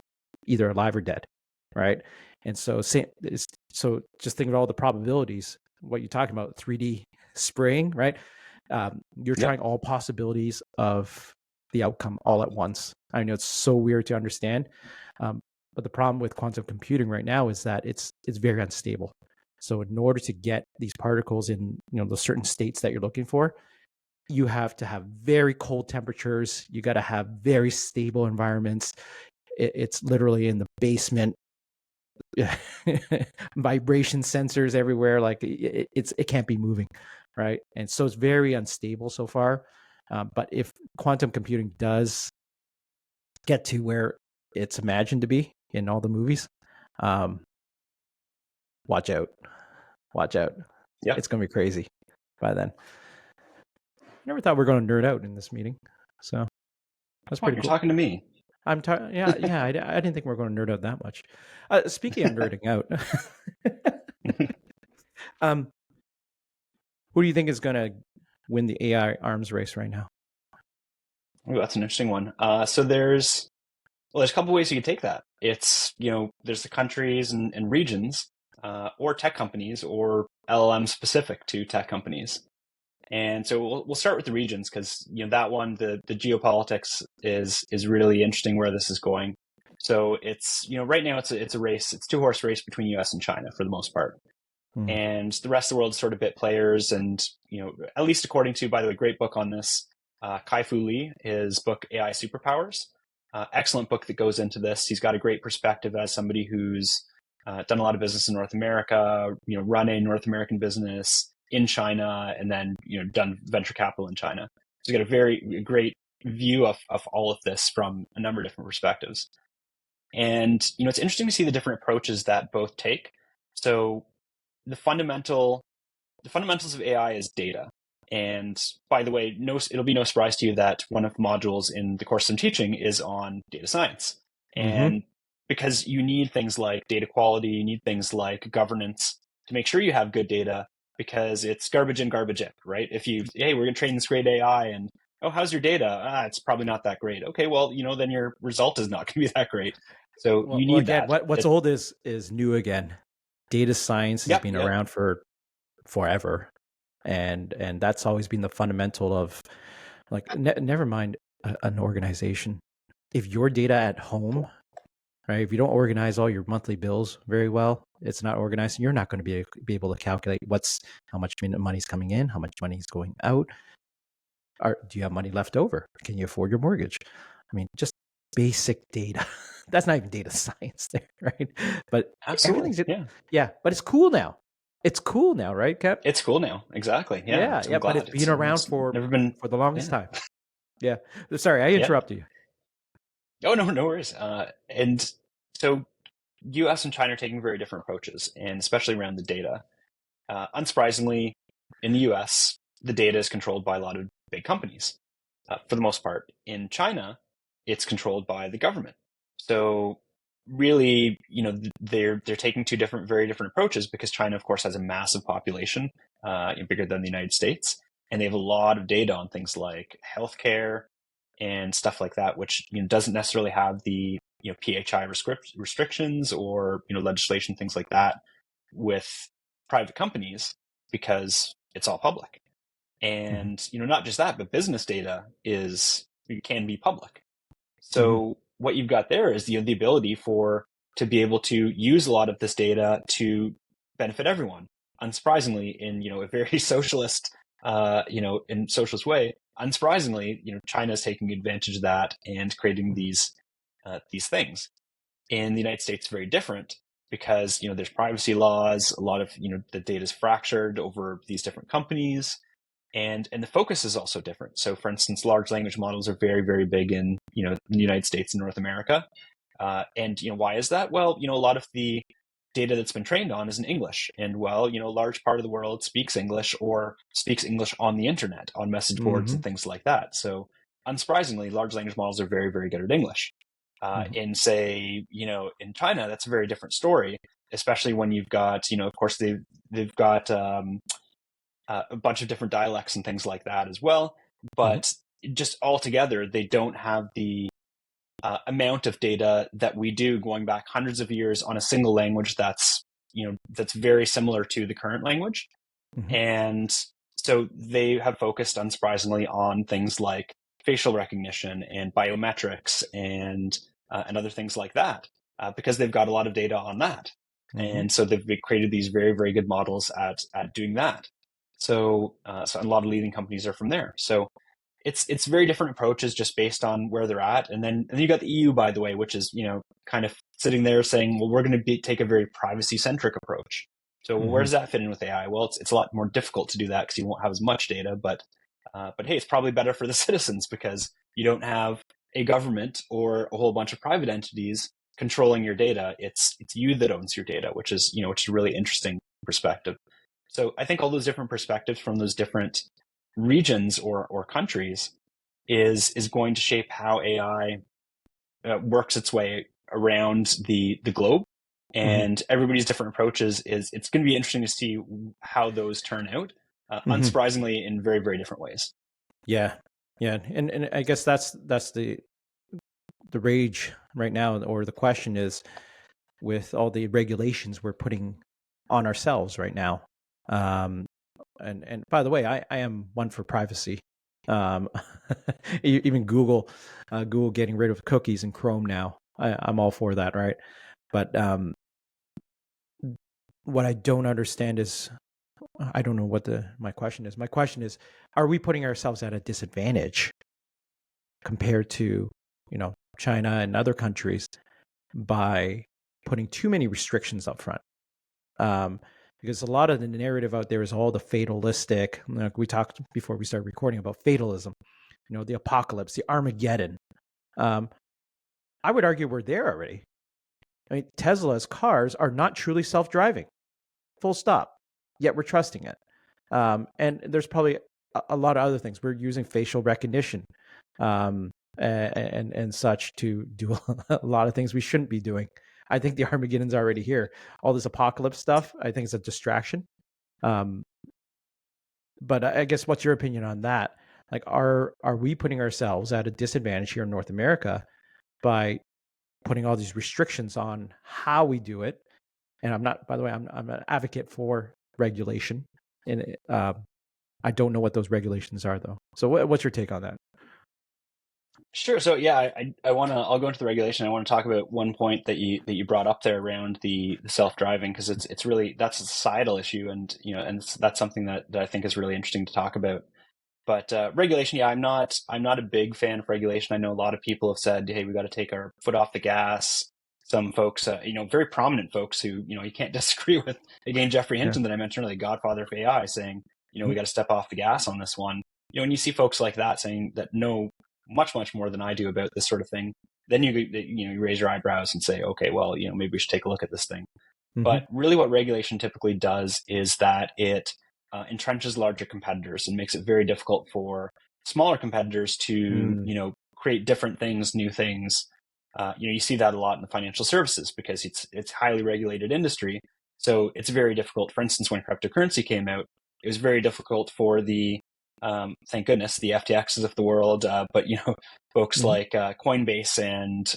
either alive or dead, right? And so, so just think of all the probabilities. What you're talking about, 3D spraying, right? You're yeah, trying all possibilities of the outcome all at once. I know it's so weird to understand, but the problem with quantum computing right now is that it's very unstable. So in order to get these particles in the certain states that you're looking for, you have to have very cold temperatures. You got to have very stable environments. It's literally in the basement, vibration sensors everywhere. Like it can't be moving, right? And so it's very unstable so far. But if quantum computing does get to where it's imagined to be in all the movies, um, watch out, watch out. Yep. It's going to be crazy by then. I never thought we were going to nerd out in this meeting, so that's Come on, pretty you're cool. talking to me. Yeah. I didn't think we were going to nerd out that much. Speaking of nerding out, who do you think is going to win the AI arms race right now? Ooh, that's an interesting one. So there's a couple ways you can take that. It's, there's the countries and regions, or tech companies, or LLM specific to tech companies. And so we'll start with the regions because that one, the geopolitics is really interesting where this is going. So it's right now it's a race, it's two-horse race between U.S. and China for the most part, and the rest of the world is sort of bit players. And at least according to, by the way, great book on this, Kai-Fu Lee, his book AI Superpowers, excellent book that goes into this. He's got a great perspective as somebody who's done a lot of business in North America, run a North American business in China, and then done venture capital in China. So you got a very great view of all of this from a number of different perspectives. And it's interesting to see the different approaches that both take. So the fundamentals of AI is data. And by the way, it'll be no surprise to you that one of the modules in the course I'm teaching is on data science. And because you need things like data quality, you need things like governance to make sure you have good data, because it's garbage in, garbage out, right? Hey, we're going to train this great AI, and oh, how's your data? It's probably not that great. Okay, well, then your result is not going to be that great. So you Well, need again, that. what's old is new again. Data science has been Yep. around for forever, and that's always been the fundamental of, like, never mind an organization. If your data at home, right, if you don't organize all your monthly bills very well, it's not organized, and you're not going to be able to calculate how much money's coming in, how much money is going out. Do you have money left over? Can you afford your mortgage? I mean, just basic data. That's not even data science there, right? But Absolutely. everything's Yeah. yeah, but it's cool now. It's cool now, right, Cap? It's cool now. Exactly. Yeah. I'm Yeah, but it's glad. been around It's for never been. the longest Yeah. time. Yeah. Sorry, I Yeah. interrupted you. Oh, no, no worries. And so US and China are taking very different approaches, and especially around the data. Unsurprisingly, in the US, the data is controlled by a lot of big companies. For the most part, in China, it's controlled by the government. So really, they're taking very different approaches, because China, of course, has a massive population, bigger than the United States, and they have a lot of data on things like healthcare and stuff like that, which doesn't necessarily have the PHI restrictions or legislation, things like that, with private companies, because it's all public. And not just that, but business data can be public. So what you've got there is the ability to be able to use a lot of this data to benefit everyone. Unsurprisingly, in a very socialist, in socialist way, unsurprisingly, China is taking advantage of that and creating these things. In the United States, very different, because there's privacy laws. A lot of the data is fractured over these different companies, and the focus is also different. So, for instance, large language models are very, very big in the United States and North America. And why is that? Well, a lot of the data that's been trained on is in English, and a large part of the world speaks English, or speaks English on the internet, on message boards and things like that. So, unsurprisingly, large language models are very, very good at English. In, say, in China, that's a very different story, especially when you've got, of course, they've got a bunch of different dialects and things like that as well. But just altogether, they don't have the amount of data that we do, going back hundreds of years, on a single language that's very similar to the current language. And so they have focused, unsurprisingly, on things like facial recognition and biometrics and other things like that, because they've got a lot of data on that. And so they've created these very, very good models at doing that. So a lot of leading companies are from there. So it's very different approaches just based on where they're at. And then you got the EU, by the way, which is, kind of sitting there saying, well, we're going to take a very privacy centric approach. So where Hmm. does that fit in with AI? Well, it's a lot more difficult to do that because you won't have as much data, but hey, it's probably better for the citizens because you don't have a government or a whole bunch of private entities controlling your data. It's you that owns your data, which is a really interesting perspective. So I think all those different perspectives from those different regions or countries is going to shape how AI works its way around the globe. Hmm. And everybody's different approaches is it's going to be interesting to see how those turn out, Hmm. unsurprisingly in very, very different ways. Yeah, yeah, and I guess that's the rage right now, or the question is, with all the regulations we're putting on ourselves right now. Um, and by the way, I am one for privacy. Um, even Google getting rid of cookies in Chrome now. I'm all for that, right? But what I don't understand is, I don't know what my question is. My question is, are we putting ourselves at a disadvantage compared to, China and other countries by putting too many restrictions up front? Um, because a lot of the narrative out there is all the fatalistic. Like we talked before we started recording about fatalism, the apocalypse, the Armageddon. Um, I would argue we're there already. I mean, Tesla's cars are not truly self-driving, full stop. Yet we're trusting it. And there's probably a lot of other things. We're using facial recognition and such to do a lot of things we shouldn't be doing. I think the Armageddon's already here. All this apocalypse stuff, I think, is a distraction. Um, but I guess, what's your opinion on that? Like, are we putting ourselves at a disadvantage here in North America by putting all these restrictions on how we do it? And I'm not, by the way, I'm an advocate for regulation, and I don't know what those regulations are, though. So what's your take on that? Sure. So yeah, I'll go into the regulation. I want to talk about one point that you brought up there around the self-driving, because it's really, that's a societal issue, and that's something that I think is really interesting to talk about. But regulation, yeah, I'm not a big fan of regulation. I know a lot of people have said, hey, we got to take our foot off the gas. Some folks, very prominent folks who, you can't disagree with. Again, Jeffrey Yeah. Hinton that I mentioned earlier, Godfather of AI, saying, we Mhm. got to step off the gas on this one. And you see folks like that saying that know much, much more than I do about this sort of thing. Then you raise your eyebrows and say, okay, well, maybe we should take a look at this thing. Mhm. But really, what regulation typically does is that it entrenches larger competitors and makes it very difficult for smaller competitors to, Mm. create different things, new things. You see that a lot in the financial services because it's highly regulated industry. So it's very difficult. For instance, when cryptocurrency came out, it was very difficult for the thank goodness the FTXs of the world, but folks Mhm. like Coinbase and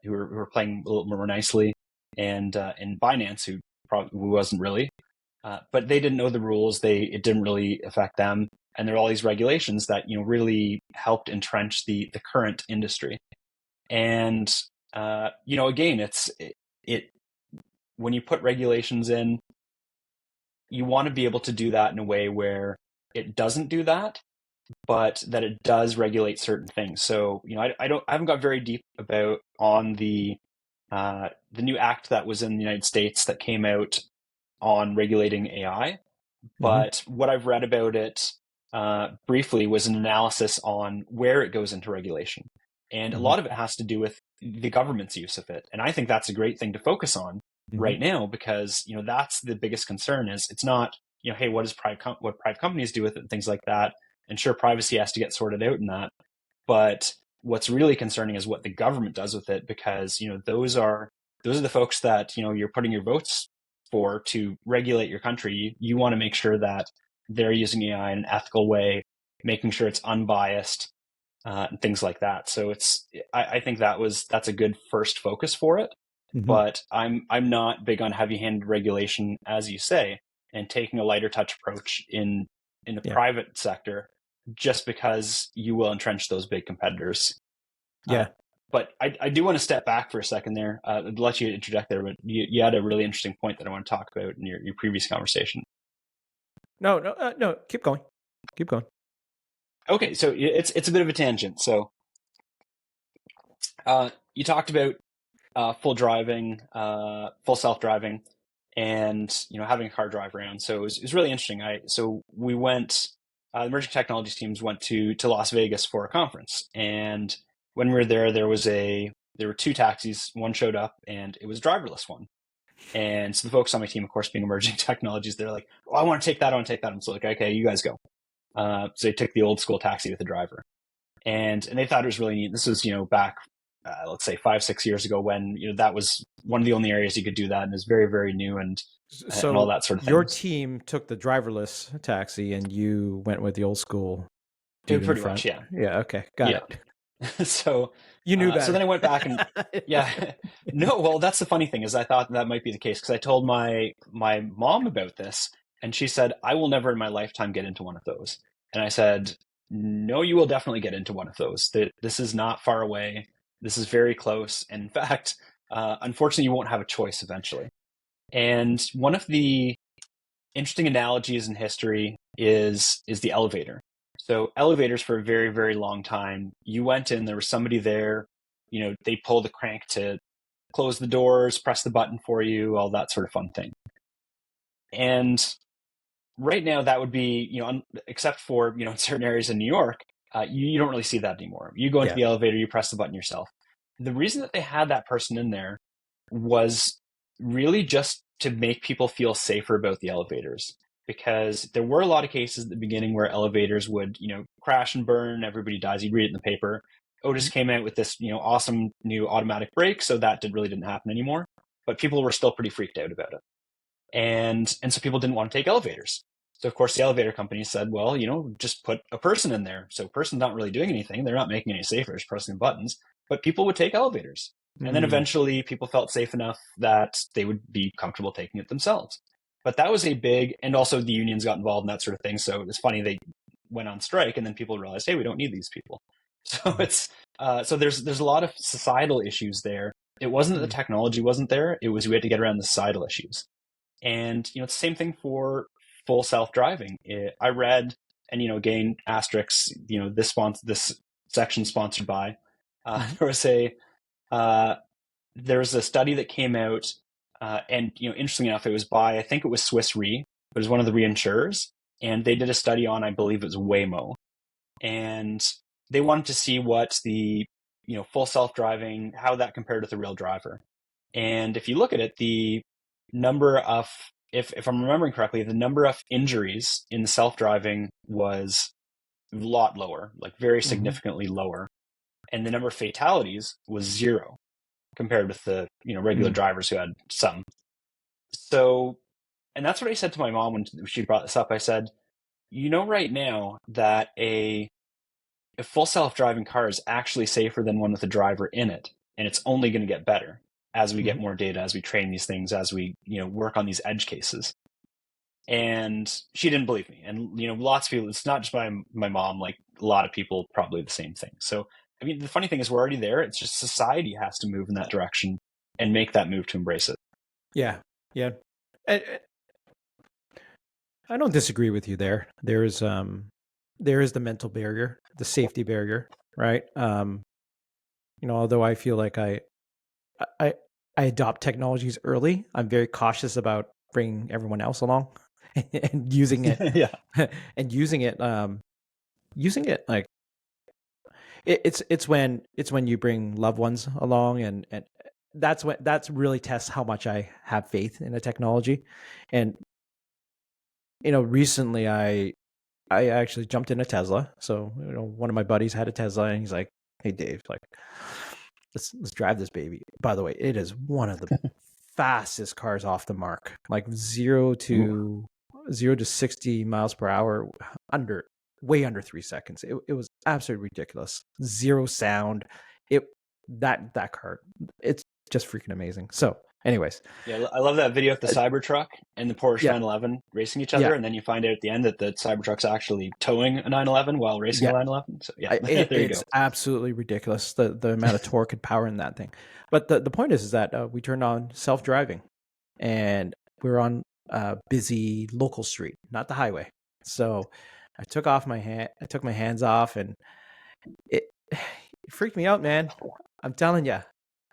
who were playing a little more nicely, and Binance, who wasn't really, but they didn't know the rules. It didn't really affect them, and there are all these regulations that really helped entrench the current industry. And again, it when you put regulations in, you want to be able to do that in a way where it doesn't do that, but that it does regulate certain things. So I haven't got very deep about on the new act that was in the United States that came out on regulating AI. Mhm. But what I've read about it briefly was an analysis on where it goes into regulation. And a Mhm. lot of it has to do with the government's use of it. And I think that's a great thing to focus on Mhm. right now because, that's the biggest concern is it's not, hey, what private companies do with it and things like that. And sure, privacy has to get sorted out in that. But what's really concerning is what the government does with it because, those are the folks that, you're putting your votes for to regulate your country. You want to make sure that they're using AI in an ethical way, making sure it's unbiased, and things like that. So I think that's a good first focus for it. Mhm. But I'm not big on heavy-handed regulation, as you say, and taking a lighter touch approach in the Yeah. private sector, just because you will entrench those big competitors. Uh, Yeah. but I do want to step back for a second there. I'd let you interject there, but you had a really interesting point that I want to talk about in your previous conversation. No, no, no. Keep going. Keep going. Okay, so it's a bit of a tangent. So you talked about full driving, full self driving, and having a car drive around. So it was really interesting. So we went. The emerging technologies teams went to Las Vegas for a conference, and when we were there, there were two taxis. One showed up, and it was a driverless one. And so the folks on my team, of course, being emerging technologies, they're like, "Oh, I want to take that. I want to take that." I'm so like, "Okay, you guys go." So they took the old school taxi with the driver, and they thought it was really neat. This was back, let's say 5-6 years ago, when that was one of the only areas you could do that, and it's very very new and all So that sort of your things. team took the driverless taxi and you went with the old school dude in the Pretty much, front. yeah, Yeah. Okay. Got yeah. it. So You knew so better. then I went back and yeah, no. Well, that's the funny thing is I thought that might be the case because I told my mom about this, and she said I will never in my lifetime get into one of those. And I said, no, you will definitely get into one of those. That this is not far away. This is very close. And in fact, unfortunately, you won't have a choice eventually. And one of the interesting analogies in history is the elevator. So elevators for a very, very long time, you went in, there was somebody there, they pull the crank to close the doors, press the button for you, all that sort of fun thing. And right now that would be, except for, in certain areas in New York, you don't really see that anymore. You go into Yeah. the elevator, you press the button yourself. The reason that they had that person in there was really just to make people feel safer about the elevators. Because there were a lot of cases at the beginning where elevators would, crash and burn, everybody dies. You'd read it in the paper. Otis came out with this, awesome new automatic brake, so that really didn't happen anymore. But people were still pretty freaked out about it. And so people didn't want to take elevators. So of course the elevator company said, well, just put a person in there. So a person's not really doing anything. They're not making any safer, just pressing buttons, but people would take elevators. And then Mm. eventually people felt safe enough that they would be comfortable taking it themselves. But that was a big, and also the unions got involved in that sort of thing. So it's funny, they went on strike and then people realized, hey, we don't need these people. So so there's a lot of societal issues there. It wasn't that the Mm. technology wasn't there. It was we had to get around the societal issues. And it's the same thing for full self-driving. I read, and again, asterisks, this section sponsored by. Mhm. There was uh, there was a study that came out, and interestingly enough, it was by, I think it was Swiss Re, but it was one of the reinsurers, and they did a study on, I believe it was Waymo, and they wanted to see what the full self-driving, how that compared with the real driver. And if you look at it, the number of, if I'm remembering correctly, the number of injuries in the self-driving was a lot lower, like very Mhm. significantly lower, and the number of fatalities was zero compared with the regular Mm. drivers who had some. So, and that's what I said to my mom when she brought this up. I said, right now that a full self-driving car is actually safer than one with a driver in it, and it's only going to get better as we get Mhm. more data, as we train these things, as we work on these edge cases. And she didn't believe me, and lots of people, it's not just my mom, like a lot of people, probably the same thing. So I mean, the funny thing is we're already there. It's just society has to move in that direction and make that move to embrace it. Yeah. Yeah. I, I don't disagree with you there. There is the mental barrier, the safety barrier, right? Although I feel like I I adopt technologies early, I'm very cautious about bringing everyone else along and using it Yeah. and using it like it's when you bring loved ones along, and that's really tests how much I have faith in a technology. And recently I actually jumped in a Tesla. So one of my buddies had a Tesla, and he's like, "Hey Dave, like let's drive this baby." By the way, it is one of the fastest cars off the mark, like Ooh. 0 to 60 miles per hour under way under 3 seconds. It was absolutely ridiculous. Zero sound. It that car, it's just freaking amazing. So, anyways, Yeah, I love that video of the uh, Cybertruck and the Porsche yeah, 911 racing each yeah, other, and then you find out at the end that the Cybertruck's actually towing a 911 while racing a yeah. 911. So yeah, there you go. It's absolutely ridiculous the amount of torque and power in that thing. But the point is that we turned on self driving, and we're on a busy local street, not the highway. So I took my hands off, and it, it freaked me out, man. I'm telling you,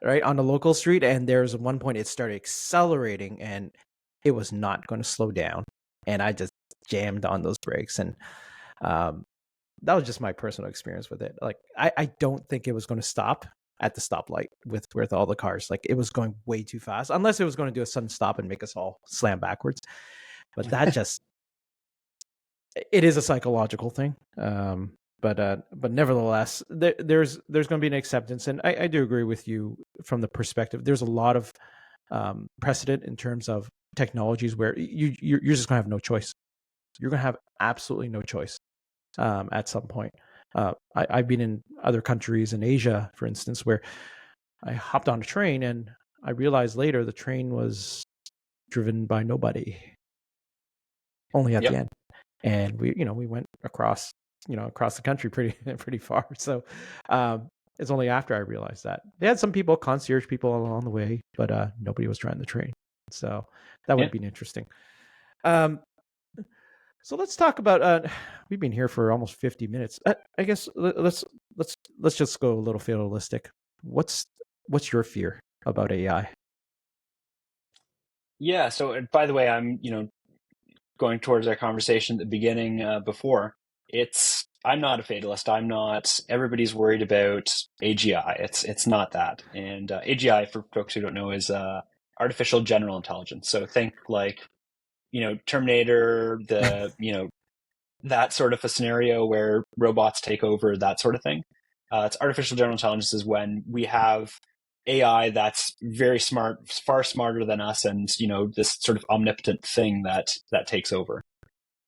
right on the local street, and there's one point it started accelerating, and it was not going to slow down, and I just jammed on those brakes, and um, that was just my personal experience with it. Like, I don't think it was going to stop at the stoplight with all the cars. Like, it was going way too fast, unless it was going to do a sudden stop and make us all slam backwards. But that just, it is a psychological thing. But nevertheless, there's going to be an acceptance, and I do agree with you from the perspective. There's a lot of precedent in terms of technologies where you're just going to have no choice. You're going to have absolutely no choice at some point. I've been in other countries in Asia, for instance, where I hopped on a train and I realized later the train was driven by nobody, only at the Yep. end. And we went across the country pretty far. So it's only after I realized that they had some people, concierge people along the way, but nobody was driving the train. So that would Yeah. have been interesting. Um, so let's talk about. We've been here for almost 50 minutes. I guess let's just go a little fatalistic. What's your fear about AI? Yeah. So, and by the way, I'm, going towards our conversation at the beginning before, I'm not a fatalist. I'm not. Everybody's worried about AGI. It's not that. And AGI, for folks who don't know, is artificial general intelligence. So think like Terminator, that sort of a scenario where robots take over, that sort of thing. It's artificial general intelligence is when we have AI that's very smart, far smarter than us, and this sort of omnipotent thing that takes over,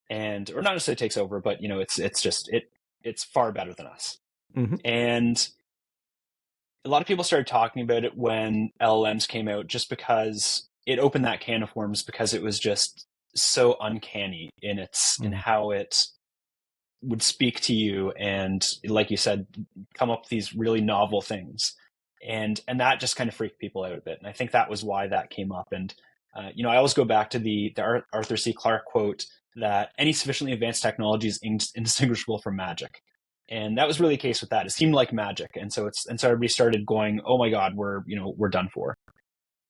and or not necessarily takes over, but it's far better than us. Mm-hmm. And a lot of people started talking about it when LLMs came out, just because it opened that can of worms, because it was just so uncanny in how it would speak to you, and like you said, come up with these really novel things, and that just kind of freaked people out a bit. And I think that was why that came up. And I always go back to the Arthur C. Clarke quote that any sufficiently advanced technology is indistinguishable from magic. And that was really the case with that. It seemed like magic, and so everybody started going, "Oh my God, we're done for."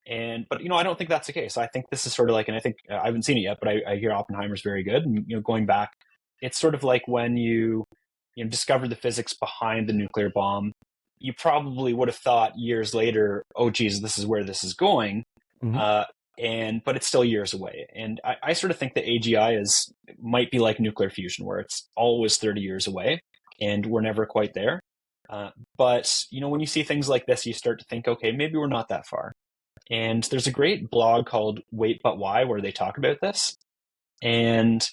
But I don't think that's the case. I think this is sort of like, and I think I haven't seen it yet, but I hear Oppenheimer's very good. And going back, it's sort of like when you discovered the physics behind the nuclear bomb. You probably would have thought years later, "Oh, geez, this is where this is going," Mm-hmm. uh, but it's still years away. And I sort of think that AGI might be like nuclear fusion, where it's always 30 years away, and we're never quite there. But when you see things like this, you start to think, okay, maybe we're not that far. And there's a great blog called Wait But Why, where they talk about this. And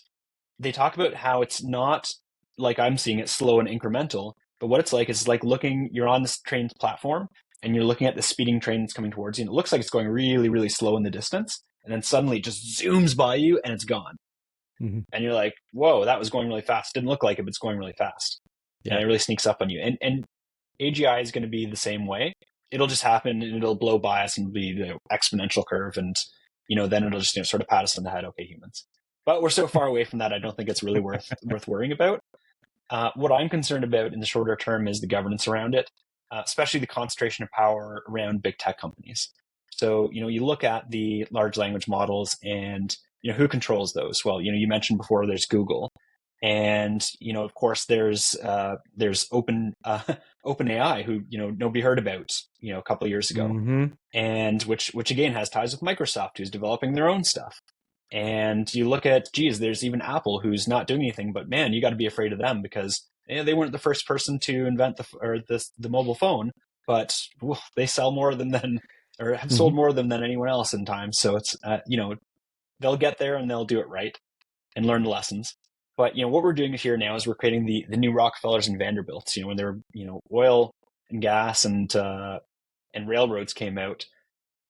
they talk about how it's not like I'm seeing it, slow and incremental, but what it's like is like you're on this train's platform and you're looking at the speeding train that's coming towards you, and it looks like it's going really, really slow in the distance. And then suddenly it just zooms by you and it's gone. Mm-hmm. And you're like, whoa, that was going really fast. Didn't look like it, but it's going really fast. And Yeah. it really sneaks up on you. And AGI is going to be the same way. It'll just happen and it'll blow by us and be the exponential curve. And, then it'll just sort of pat us on the head. Okay, humans. But we're so far away from that, I don't think it's really worth worrying about. What I'm concerned about in the shorter term is the governance around it, especially the concentration of power around big tech companies. So, you look at the large language models and, who controls those? Well, you mentioned before there's Google. And, of course, there's OpenAI, who, nobody heard about, a couple of years ago. Mm-hmm. And which again has ties with Microsoft, who's developing their own stuff. And you look at, geez, there's even Apple, who's not doing anything, but man, you got to be afraid of them, because they weren't the first person to invent the mobile phone, but they sell more than or have Mm-hmm. sold more of them than anyone else in time. So it's they'll get there and they'll do it right and learn the lessons. But what we're doing here now is we're creating the new Rockefellers and Vanderbilts. When they're oil and gas and railroads came out,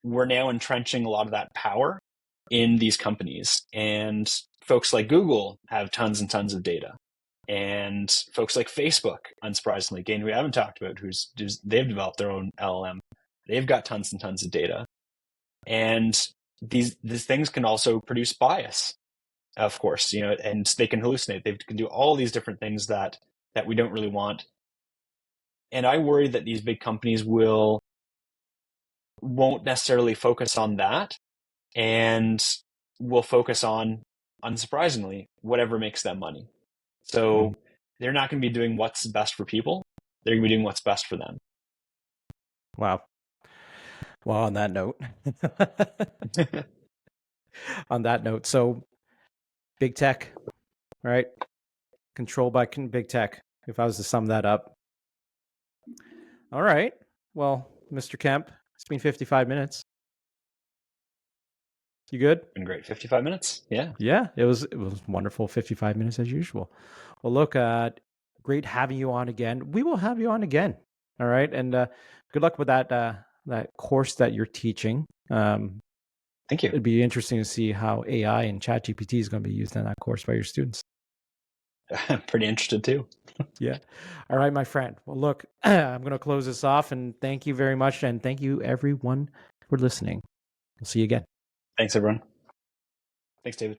we're now entrenching a lot of that power in these companies. And folks like Google have tons and tons of data. And folks like Facebook, unsurprisingly, again, we haven't talked about, they've developed their own LLM. They've got tons and tons of data. And these things can also produce bias. of course, and they can hallucinate. They can do all these different things that we don't really want. And I worry that these big companies won't necessarily focus on that, and will focus on, unsurprisingly, whatever makes them money. So they're not going to be doing what's best for people. They're going to be doing what's best for them. Wow. Well, on that note, so big tech, right? Controlled by big tech, if I was to sum that up. All right. Well, Mr. Kemp, it's been 55 minutes. You good? Been great. 55 minutes. Yeah. Yeah, it was wonderful. 55 minutes as usual. Well, look, great having you on again. We will have you on again. All right. And good luck with that course that you're teaching. Thank you. It'd be interesting to see how AI and ChatGPT is going to be used in that course by your students. I'm pretty interested too. Yeah. All right, my friend. Well, look, I'm going to close this off, and thank you very much. And thank you, everyone, for listening. We'll see you again. Thanks, everyone. Thanks, David.